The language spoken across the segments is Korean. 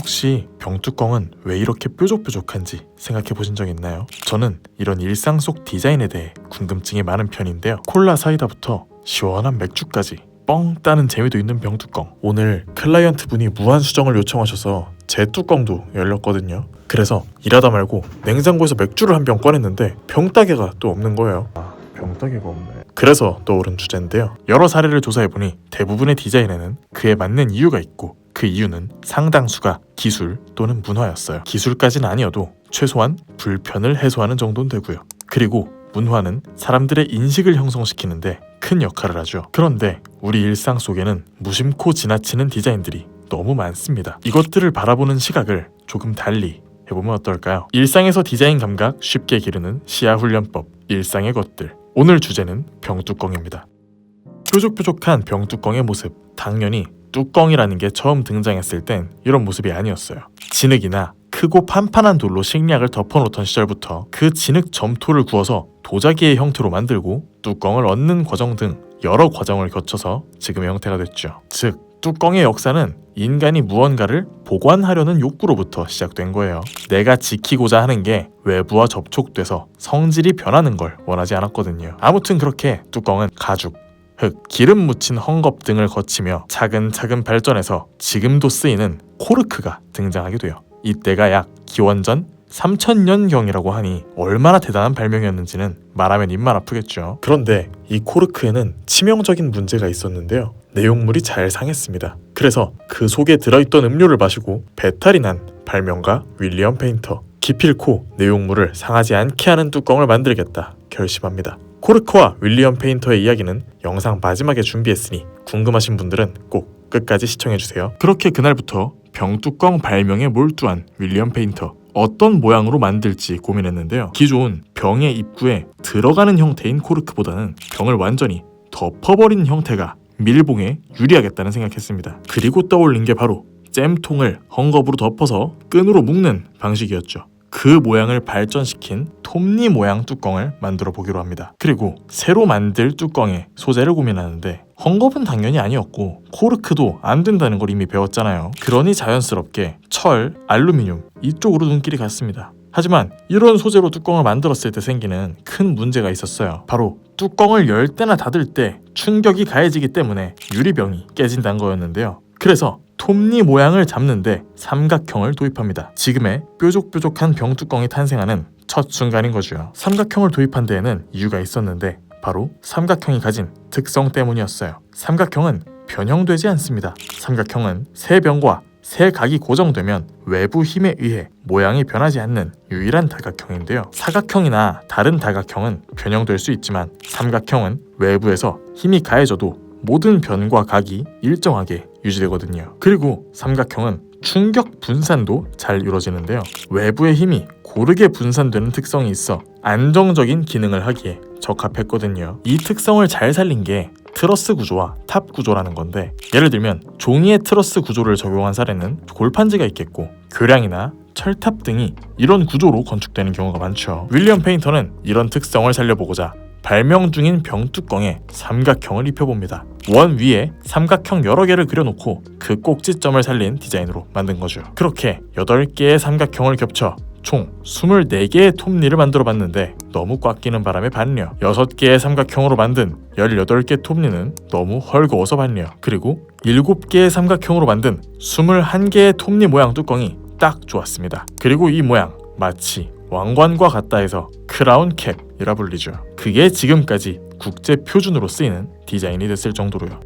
혹시 병뚜껑은 왜 이렇게 뾰족뾰족한지 생각해 보신 적 있나요? 저는 이런 일상 속 디자인에 대해 궁금증이 많은 편인데요. 콜라 사이다부터 시원한 맥주까지 뻥 따는 재미도 있는 병뚜껑. 오늘 클라이언트 분이 무한 수정을 요청하셔서 제 뚜껑도 열렸거든요. 그래서 일하다 말고 냉장고에서 맥주를 한 병 꺼냈는데 병따개가 또 없는 거예요. 병따개가 없네. 그래서 떠오른 주제인데요. 여러 사례를 조사해보니 대부분의 디자인에는 그에 맞는 이유가 있고 그 이유는 상당수가 기술 또는 문화였어요. 기술까지는 아니어도 최소한 불편을 해소하는 정도는 되고요. 그리고 문화는 사람들의 인식을 형성시키는데 큰 역할을 하죠. 그런데 우리 일상 속에는 무심코 지나치는 디자인들이 너무 많습니다. 이것들을 바라보는 시각을 조금 달리 해보면 어떨까요? 일상에서 디자인 감각 쉽게 기르는 시야 훈련법, 일상의 것들. 오늘 주제는 병뚜껑입니다. 뾰족뾰족한 병뚜껑의 모습. 당연히 뚜껑이라는 게 처음 등장했을 땐 이런 모습이 아니었어요. 진흙이나 크고 판판한 돌로 식량을 덮어놓던 시절부터 그 진흙 점토를 구워서 도자기의 형태로 만들고 뚜껑을 얻는 과정 등 여러 과정을 거쳐서 지금의 형태가 됐죠. 즉 뚜껑의 역사는 인간이 무언가를 보관하려는 욕구로부터 시작된 거예요. 내가 지키고자 하는 게 외부와 접촉돼서 성질이 변하는 걸 원하지 않았거든요. 아무튼 그렇게 뚜껑은 가죽, 흙, 기름 묻힌 헝겊 등을 거치며 차근차근 발전해서 지금도 쓰이는 코르크가 등장하게 돼요. 이때가 약 기원전 3000년경이라고 하니 얼마나 대단한 발명이었는지는 말하면 입만 아프겠죠. 그런데 이 코르크에는 치명적인 문제가 있었는데요. 내용물이 잘 상했습니다. 그래서 그 속에 들어있던 음료를 마시고 배탈이 난 발명가 윌리엄 페인터, 기필코 내용물을 상하지 않게 하는 뚜껑을 만들겠다 결심합니다. 코르크와 윌리엄 페인터의 이야기는 영상 마지막에 준비했으니 궁금하신 분들은 꼭 끝까지 시청해주세요. 그렇게 그날부터 병뚜껑 발명에 몰두한 윌리엄 페인터. 어떤 모양으로 만들지 고민했는데요. 기존 병의 입구에 들어가는 형태인 코르크보다는 병을 완전히 덮어버린 형태가 밀봉에 유리하겠다는 생각했습니다. 그리고 떠올린 게 바로 잼통을 헝겊으로 덮어서 끈으로 묶는 방식이었죠. 그 모양을 발전시킨 톱니 모양 뚜껑을 만들어 보기로 합니다. 그리고 새로 만들 뚜껑의 소재를 고민하는데 헝겊은 당연히 아니었고 코르크도 안 된다는 걸 이미 배웠잖아요. 그러니 자연스럽게 철, 알루미늄 이쪽으로 눈길이 갔습니다. 하지만 이런 소재로 뚜껑을 만들었을 때 생기는 큰 문제가 있었어요. 바로 뚜껑을 열 때나 닫을 때 충격이 가해지기 때문에 유리병이 깨진다는 거였는데요. 그래서 톱니 모양을 잡는데 삼각형을 도입합니다. 지금의 뾰족뾰족한 병뚜껑이 탄생하는 첫 순간인 거죠. 삼각형을 도입한 데에는 이유가 있었는데 바로 삼각형이 가진 특성 때문이었어요. 삼각형은 변형되지 않습니다. 삼각형은 세 병과 세 각이 고정되면 외부 힘에 의해 모양이 변하지 않는 유일한 다각형인데요. 사각형이나 다른 다각형은 변형될 수 있지만 삼각형은 외부에서 힘이 가해져도 모든 변과 각이 일정하게 유지되거든요. 그리고 삼각형은 충격 분산도 잘 이루어지는데요. 외부의 힘이 고르게 분산되는 특성이 있어 안정적인 기능을 하기에 적합했거든요. 이 특성을 잘 살린 게 트러스 구조와 탑 구조라는 건데, 예를 들면 종이의 트러스 구조를 적용한 사례는 골판지가 있겠고 교량이나 철탑 등이 이런 구조로 건축되는 경우가 많죠. 윌리엄 페인터는 이런 특성을 살려보고자 발명 중인 병뚜껑에 삼각형을 입혀봅니다. 원 위에 삼각형 여러 개를 그려놓고 그 꼭지점을 살린 디자인으로 만든 거죠. 그렇게 8개의 삼각형을 겹쳐 총 24개의 톱니를 만들어봤는데 너무 꽉 끼는 바람에 반려. 6개의 삼각형으로 만든 18개 톱니는 너무 헐거워서 반려. 그리고 7개의 삼각형으로 만든 21개의 톱니 모양 뚜껑이 딱 좋았습니다. 그리고 이 모양 마치 왕관과 같다 해서 크라운 캡이라 불리죠. 그게 지금까지 국제 표준으로 쓰이는 디자인이 됐을 정도로요.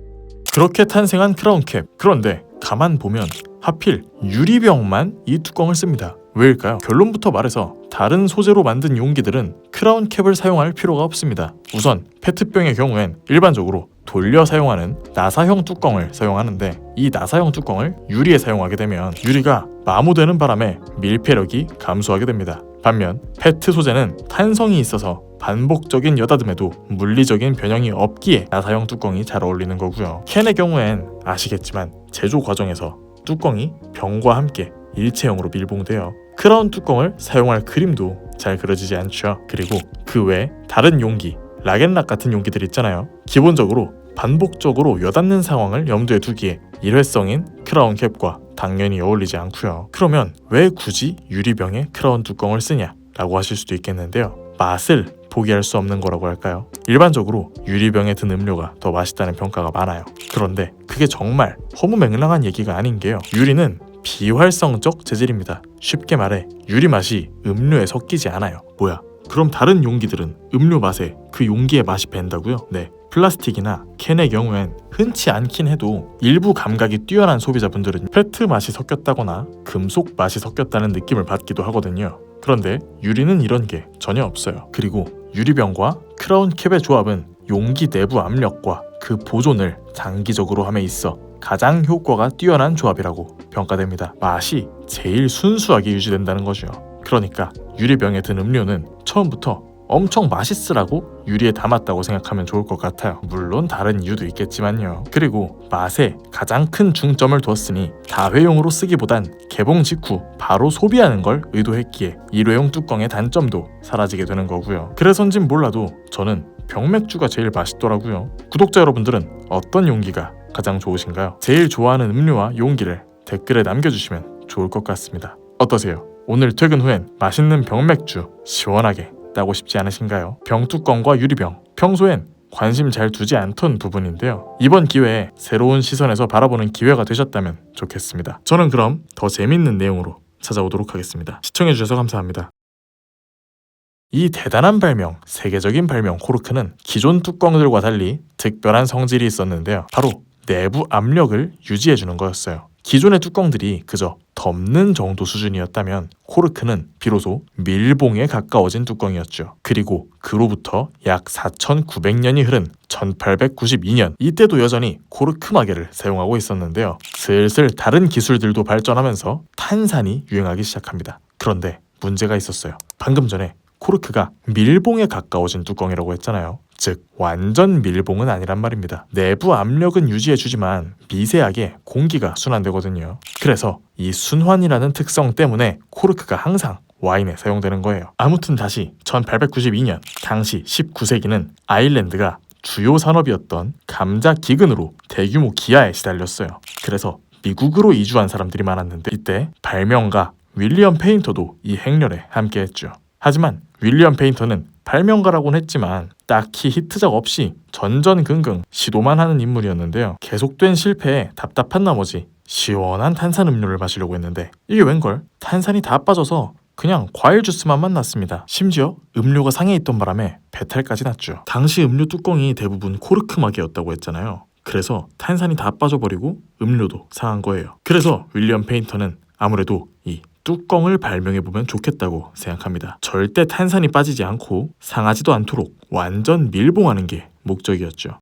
그렇게 탄생한 크라운 캡. 그런데 가만 보면 하필 유리병만 이 뚜껑을 씁니다. 왜일까요? 결론부터 말해서 다른 소재로 만든 용기들은 크라운 캡을 사용할 필요가 없습니다. 우선 페트병의 경우엔 일반적으로 돌려 사용하는 나사형 뚜껑을 사용하는데 이 나사형 뚜껑을 유리에 사용하게 되면 유리가 마모되는 바람에 밀폐력이 감소하게 됩니다. 반면 페트 소재는 탄성이 있어서 반복적인 여닫음에도 물리적인 변형이 없기에 나사형 뚜껑이 잘 어울리는 거고요. 캔의 경우엔 아시겠지만 제조 과정에서 뚜껑이 병과 함께 일체형으로 밀봉돼요. 크라운 뚜껑을 사용할 그림도 잘 그려지지 않죠. 그리고 그 외 다른 용기, 락앤락 같은 용기들 있잖아요. 기본적으로 반복적으로 여닫는 상황을 염두에 두기에 일회성인 크라운 캡과 당연히 어울리지 않고요. 그러면 왜 굳이 유리병에 크라운 뚜껑을 쓰냐 라고 하실 수도 있겠는데요. 맛을 포기할 수 없는 거라고 할까요? 일반적으로 유리병에 든 음료가 더 맛있다는 평가가 많아요. 그런데 그게 정말 허무맹랑한 얘기가 아닌 게요. 유리는 비활성적 재질입니다. 쉽게 말해 유리 맛이 음료에 섞이지 않아요. 뭐야? 그럼 다른 용기들은 음료 맛에 그 용기의 맛이 밴다고요? 네. 플라스틱이나 캔의 경우엔 흔치 않긴 해도 일부 감각이 뛰어난 소비자분들은 페트 맛이 섞였다거나 금속 맛이 섞였다는 느낌을 받기도 하거든요. 그런데 유리는 이런 게 전혀 없어요. 그리고 유리병과 크라운 캡의 조합은 용기 내부 압력과 그 보존을 장기적으로 함에 있어 가장 효과가 뛰어난 조합이라고 평가됩니다. 맛이 제일 순수하게 유지된다는 거죠. 그러니까 유리병에 든 음료는 처음부터 엄청 맛있으라고 유리에 담았다고 생각하면 좋을 것 같아요. 물론 다른 이유도 있겠지만요. 그리고 맛에 가장 큰 중점을 두었으니 다회용으로 쓰기보단 개봉 직후 바로 소비하는 걸 의도했기에 일회용 뚜껑의 단점도 사라지게 되는 거고요. 그래서인진 몰라도 저는 병맥주가 제일 맛있더라고요. 구독자 여러분들은 어떤 용기가 가장 좋으신가요? 제일 좋아하는 음료와 용기를 댓글에 남겨주시면 좋을 것 같습니다. 어떠세요? 오늘 퇴근 후엔 맛있는 병맥주 시원하게 따고 싶지 않으신가요? 병뚜껑과 유리병, 평소엔 관심 잘 두지 않던 부분인데요. 이번 기회에 새로운 시선에서 바라보는 기회가 되셨다면 좋겠습니다. 저는 그럼 더 재밌는 내용으로 찾아오도록 하겠습니다. 시청해주셔서 감사합니다. 이 대단한 발명, 세계적인 발명 코르크는 기존 뚜껑들과 달리 특별한 성질이 있었는데요. 바로 내부 압력을 유지해주는 거였어요. 기존의 뚜껑들이 그저 덮는 정도 수준이었다면 코르크는 비로소 밀봉에 가까워진 뚜껑이었죠. 그리고 그로부터 약 4,900년이 흐른 1892년, 이때도 여전히 코르크 마개를 사용하고 있었는데요. 슬슬 다른 기술들도 발전하면서 탄산이 유행하기 시작합니다. 그런데 문제가 있었어요. 방금 전에 코르크가 밀봉에 가까워진 뚜껑이라고 했잖아요. 즉 완전 밀봉은 아니란 말입니다. 내부 압력은 유지해주지만 미세하게 공기가 순환되거든요. 그래서 이 순환이라는 특성 때문에 코르크가 항상 와인에 사용되는 거예요. 아무튼 다시 1892년, 당시 19세기는 아일랜드가 주요 산업이었던 감자 기근으로 대규모 기아에 시달렸어요. 그래서 미국으로 이주한 사람들이 많았는데 이때 발명가 윌리엄 페인터도 이 행렬에 함께했죠. 하지만 윌리엄 페인터는 발명가라고는 했지만 딱히 히트작 없이 전전긍긍 시도만 하는 인물이었는데요. 계속된 실패에 답답한 나머지 시원한 탄산음료를 마시려고 했는데 이게 웬걸? 탄산이 다 빠져서 그냥 과일 주스만 났습니다. 심지어 음료가 상해 있던 바람에 배탈까지 났죠. 당시 음료 뚜껑이 대부분 코르크막이었다고 했잖아요. 그래서 탄산이 다 빠져버리고 음료도 상한 거예요. 그래서 윌리엄 페인터는 아무래도 이 뚜껑을 발명해보면 좋겠다고 생각합니다. 절대 탄산이 빠지지 않고 상하지도 않도록 완전 밀봉하는 게 목적이었죠.